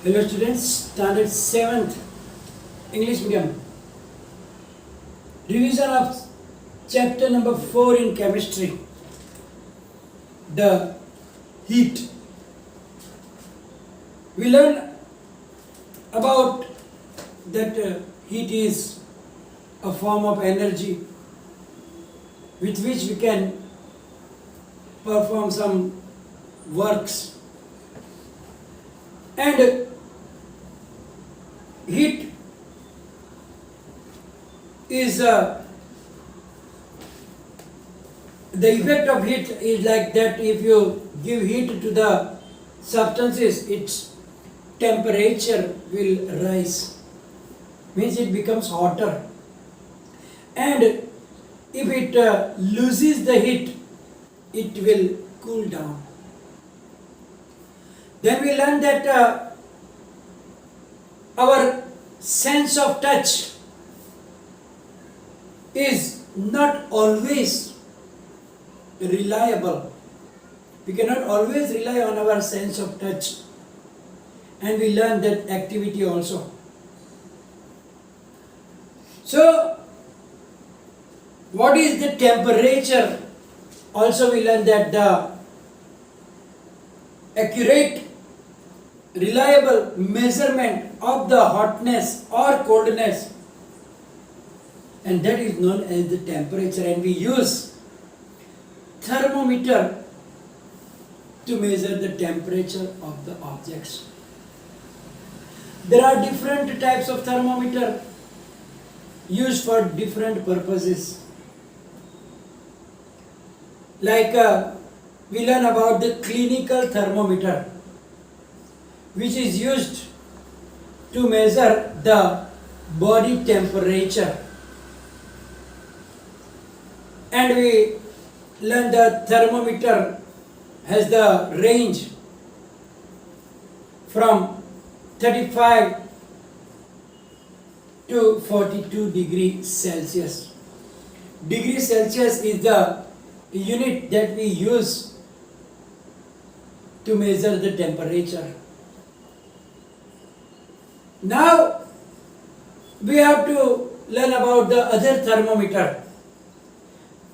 Hello students, standard 7th English medium. Revision of chapter number 4 in chemistry. The heat. We learn about that heat is a form of energy with which we can perform some works, and heat is the effect of heat is like that. If you give heat to the substances, its temperature will rise, means it becomes hotter, and if it loses the heat, it will cool down. Then we learn that our sense of touch is not always reliable. We cannot always rely on our sense of touch, and we learn that activity also. So, what is the temperature? Also we learn that the accurate, reliable measurement of the hotness or coldness, and that is known as the temperature, and we use thermometer to measure the temperature of the objects. There are different types of thermometer used for different purposes. Like we learn about the clinical thermometer, which is used to measure the body temperature, and we learn the thermometer has the range from 35 to 42 degrees Celsius. Degree Celsius is the unit that we use to measure the temperature. Now we have to learn about the other thermometer,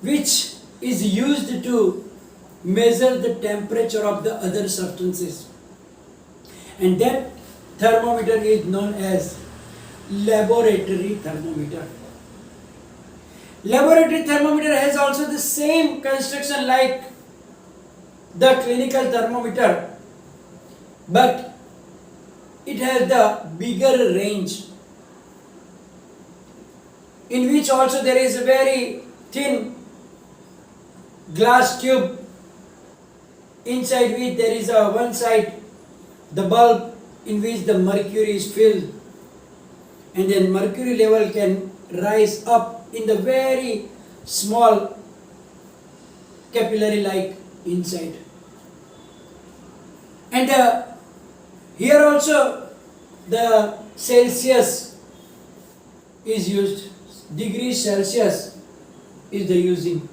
which is used to measure the temperature of the other substances, and that thermometer is known as laboratory thermometer. Laboratory thermometer has also the same construction like the clinical thermometer, but it has the bigger range, in which also there is a very thin glass tube, inside which there is a one side the bulb in which the mercury is filled, and then mercury level can rise up in the very small capillary like inside. And here also the Celsius is used, degree Celsius is the using,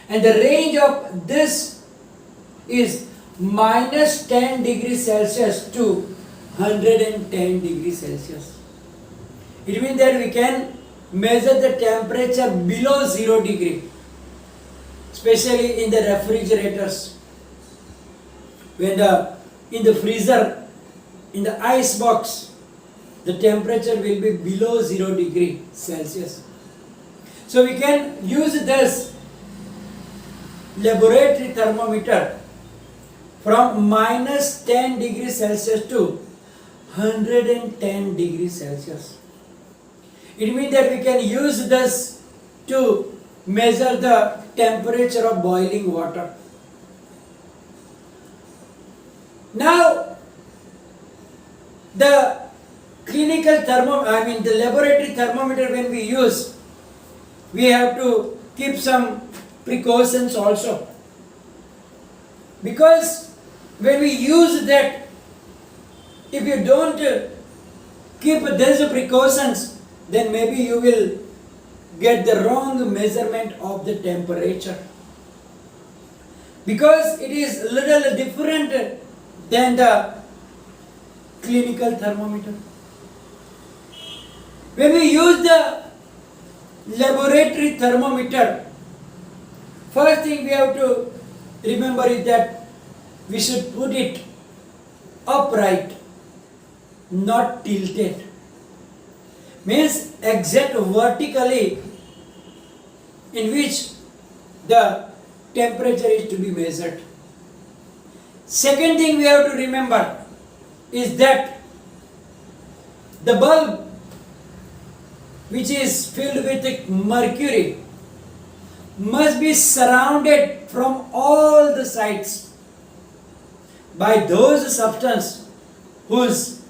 and the range of this is minus 10 degrees Celsius to 110 degrees Celsius. It means that we can measure the temperature below 0 degree, especially in the refrigerators. When in the freezer, in the ice box, the temperature will be below 0 degree Celsius. So we can use this laboratory thermometer from minus 10 degrees Celsius to 110 degrees Celsius. It means that we can use this to measure the temperature of boiling water. Now, the clinical the laboratory thermometer, when we use, we have to keep some precautions also. Because when we use that, if you don't keep these precautions, then maybe you will get the wrong measurement of the temperature. because it is little different than the clinical thermometer. When we use the laboratory thermometer, first thing we have to remember is that we should put it upright, not tilted. Means exact vertically, in which the temperature is to be measured. Second thing we have to remember is that the bulb which is filled with mercury must be surrounded from all the sides by those substances whose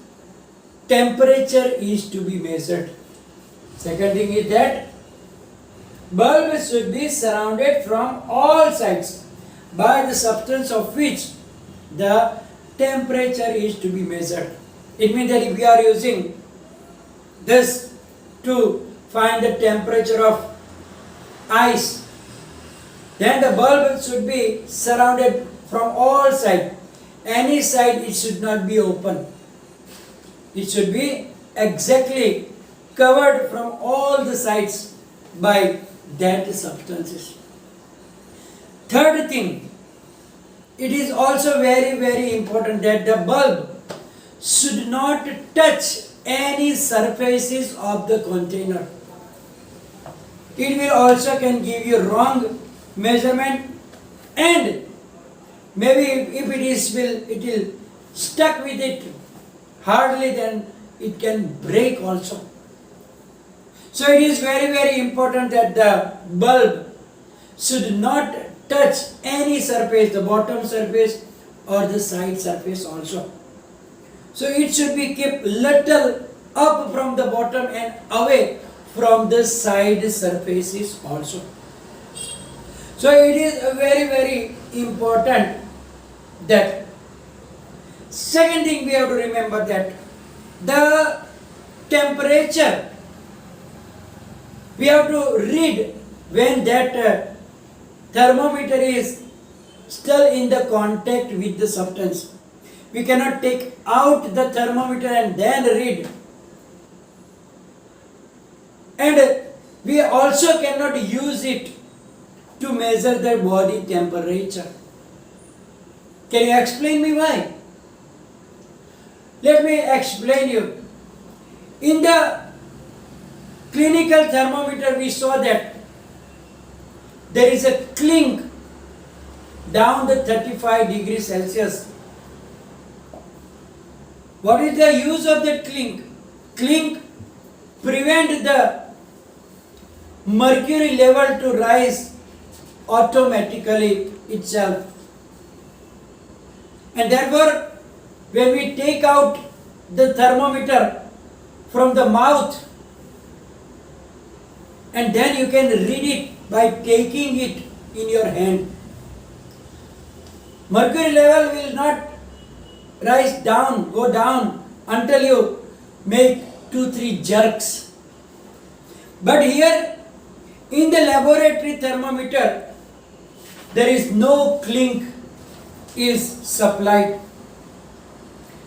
temperature is to be measured. Second thing is that bulb should be surrounded from all sides by the substance of which the temperature is to be measured. It means that if we are using this to find the temperature of ice, then the bulb should be surrounded from all sides. Any side it should not be open. It should be exactly covered from all the sides by that substances. Third thing, it is also very important that the bulb should not touch any surfaces of the container. It will also can give you wrong measurement, and maybe if it will stuck with it hardly, then it can break also. So it is very important that the bulb should not touch any surface, the bottom surface or the side surface also. So it should be kept little up from the bottom and away from the side surfaces also. So it is very important that. Second thing we have to remember that the temperature we have to read when that thermometer is still in the contact with the substance. We cannot take out the thermometer and then read. And we also cannot use it to measure the body temperature. Can you explain me why? Let me explain you. In the clinical thermometer we saw that there is a clink down the 35 degrees Celsius. What is the use of that clink? Clink prevent the mercury level to rise automatically itself. And therefore, when we take out the thermometer from the mouth, and then you can read it by taking it in your hand. Mercury level will not go down until you make 2-3 jerks. But here in the laboratory thermometer, there is no clink is supplied.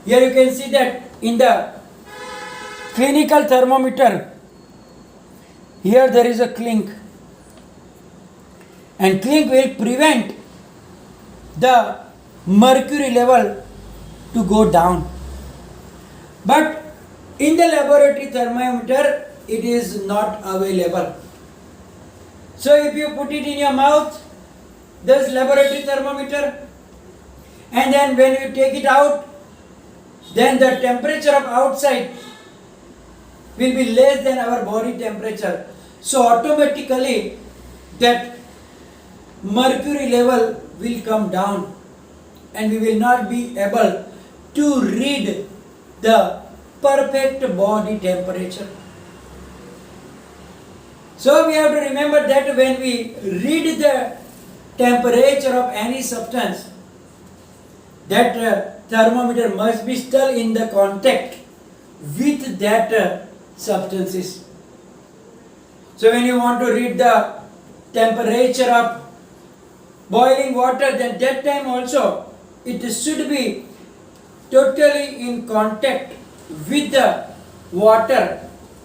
Here you can see that in the clinical thermometer, here there is a clink, and clink will prevent the mercury level to go down. But in the laboratory thermometer, it is not available. So if you put it in your mouth, this laboratory thermometer, and then when you take it out, then the temperature of outside will be less than our body temperature. So automatically that mercury level will come down, and we will not be able to read the perfect body temperature. So we have to remember that when we read the temperature of any substance, that thermometer must be still in the contact with that substances. So when you want to read the temperature of boiling water, then that time also it should be totally in contact with the water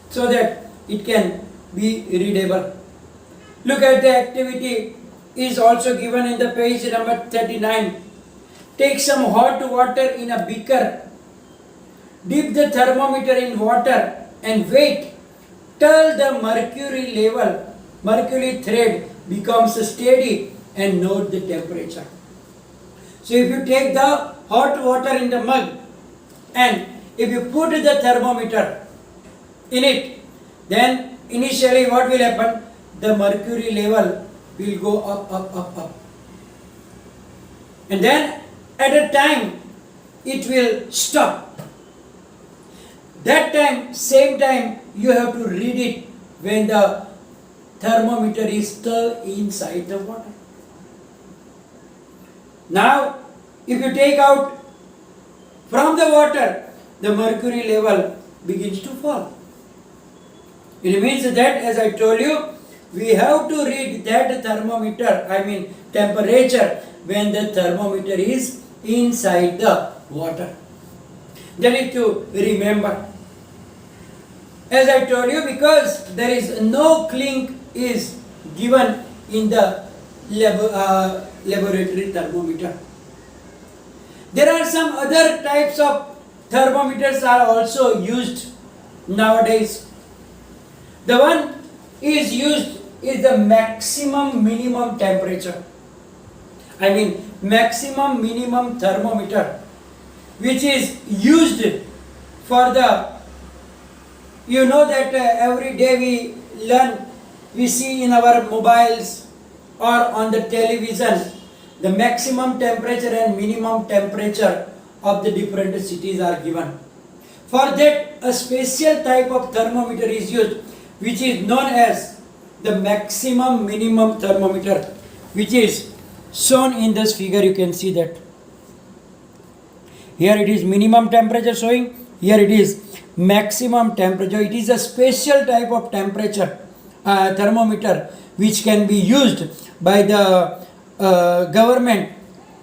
so that it can be readable. Look at the activity is also given in the page number 39. Take some hot water in a beaker, dip the thermometer in water and wait till the mercury thread becomes steady and note the temperature. So if you take the hot water in the mug and if you put the thermometer in it, then initially what will happen? The mercury level will go up. And then at a time it will stop. That time, same time, you have to read it when the thermometer is still inside the water. Now, if you take out from the water, the mercury level begins to fall. It means that, as I told you, we have to read that temperature when the thermometer is inside the water. That is to remember. As I told you, because there is no clink is given in the laboratory thermometer. There are some other types of thermometers are also used nowadays. The one is used is the maximum minimum temperature. Maximum minimum thermometer, which is used for the, you know that every day we see in our mobiles or on the television, the maximum temperature and minimum temperature of the different cities are given. For that, a special type of thermometer is used, which is known as the maximum minimum thermometer, which is shown in this figure. You can see that. Here it is minimum temperature showing, here it is maximum temperature. It is a special type of temperature thermometer which can be used by the government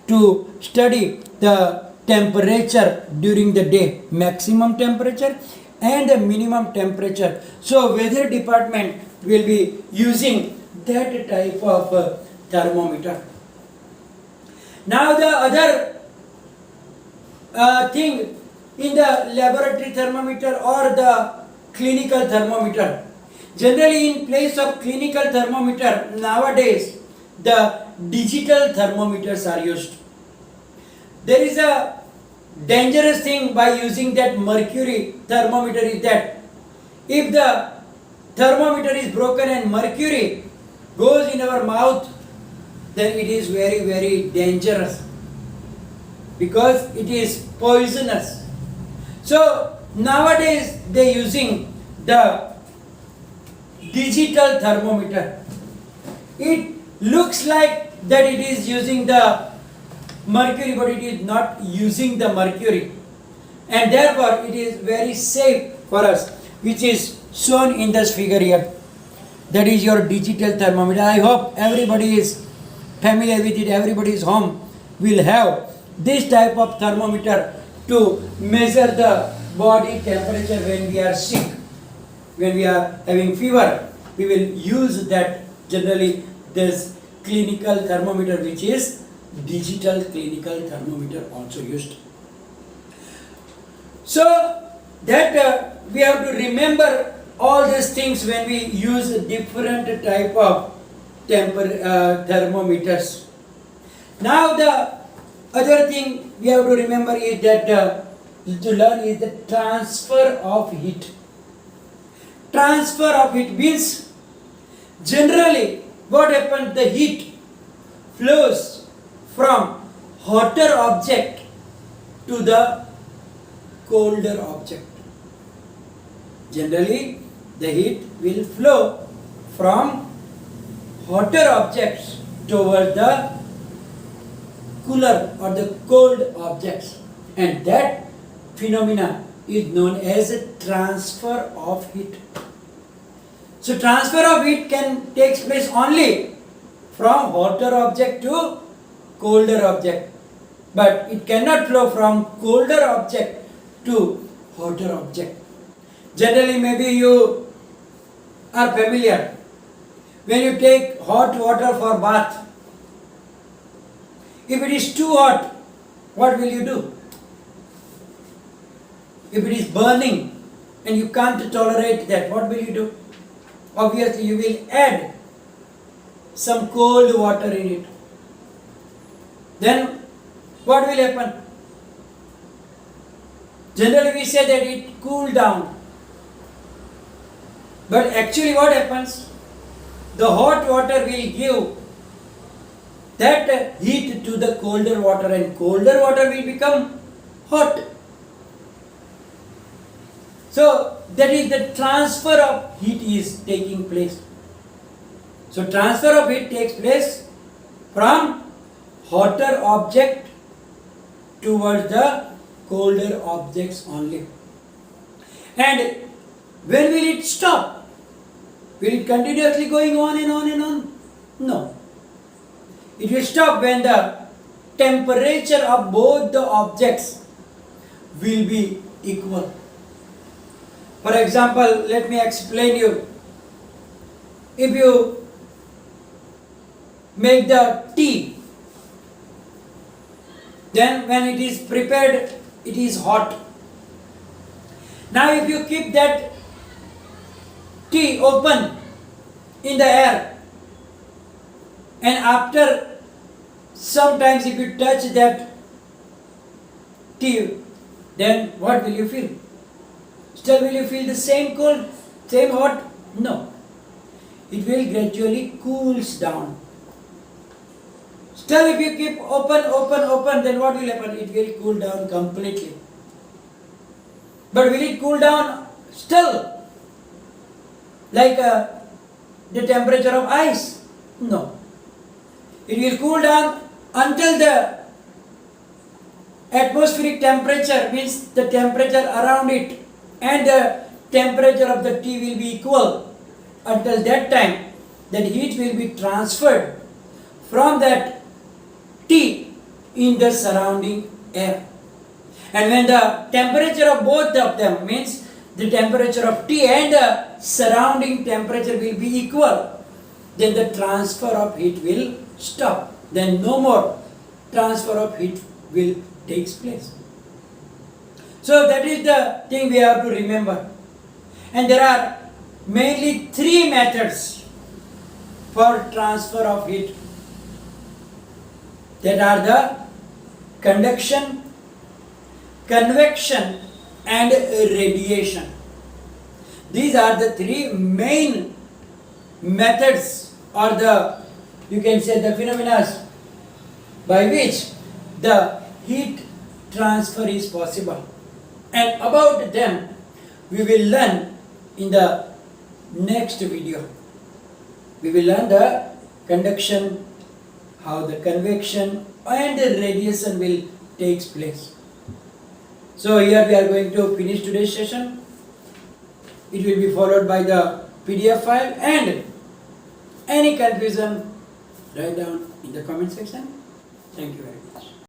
to study the temperature during the day, maximum temperature and the minimum temperature. So weather department will be using that type of thermometer. Now the other thing in the laboratory thermometer or the clinical thermometer. Generally in place of clinical thermometer nowadays the digital thermometers are used. There is a dangerous thing by using that mercury thermometer is that if the thermometer is broken and mercury goes in our mouth, then it is very, very dangerous because it is poisonous. So nowadays they are using the digital thermometer. It looks like that it is using the mercury, but it is not using the mercury, and therefore it is very safe for us, which is shown in this figure here. That is your digital thermometer. I hope everybody is familiar with it. Everybody's home will have this type of thermometer to measure the body temperature when we are sick, when we are having fever. We will use that. Generally this clinical thermometer, which is digital clinical thermometer, also used. So that we have to remember all these things when we use different type of thermometers. Now the other thing we have to remember is that to learn is the transfer of heat. Transfer of heat means generally what happens, the heat flows from hotter object to the colder object. Generally the heat will flow from hotter objects toward the cooler or the cold objects, and that phenomena is known as a transfer of heat. So transfer of heat can take place only from hotter object to colder object. but it cannot flow from colder object to hotter object. Generally, maybe you are familiar. When you take hot water for bath, if it is too hot, what will you do? If it is burning and you can't tolerate that, what will you do? Obviously, you will add some cold water in it. Then, what will happen? Generally, we say that it cooled down. But actually, what happens? The hot water will give that heat to the colder water, and colder water will become hot. So that is the transfer of heat is taking place. So transfer of heat takes place from hotter object towards the colder objects only. And when will it stop? Will it continuously going on and on and on? No. It will stop when the temperature of both the objects will be equal. For example, let me explain you. If you make the tea, then when it is prepared, it is hot. Now if you keep that tea open in the air, and after sometimes if you touch that tea, then what will you feel? Still will you feel the same cold, same hot? No. It will gradually cools down. Still if you keep open, then what will happen? It will cool down completely. But will it cool down still like the temperature of ice? No. It will cool down until the atmospheric temperature, means the temperature around it and the temperature of the tea will be equal. Until that time, that heat will be transferred from that tea in the surrounding air. And when the temperature of both of them, means the temperature of tea and the surrounding temperature will be equal, then the transfer of heat will stop. Then no more transfer of heat will take place. So that is the thing we have to remember. And there are mainly three methods for transfer of heat. That are the conduction, convection and radiation. These are the three main methods, or the, you can say, the phenomena by which the heat transfer is possible. And about them we will learn in the next video. We will learn the conduction, how the convection and the radiation will take place. So here we are going to finish today's session. It will be followed by the PDF file, and any confusion write down in the comment section. Thank you very much.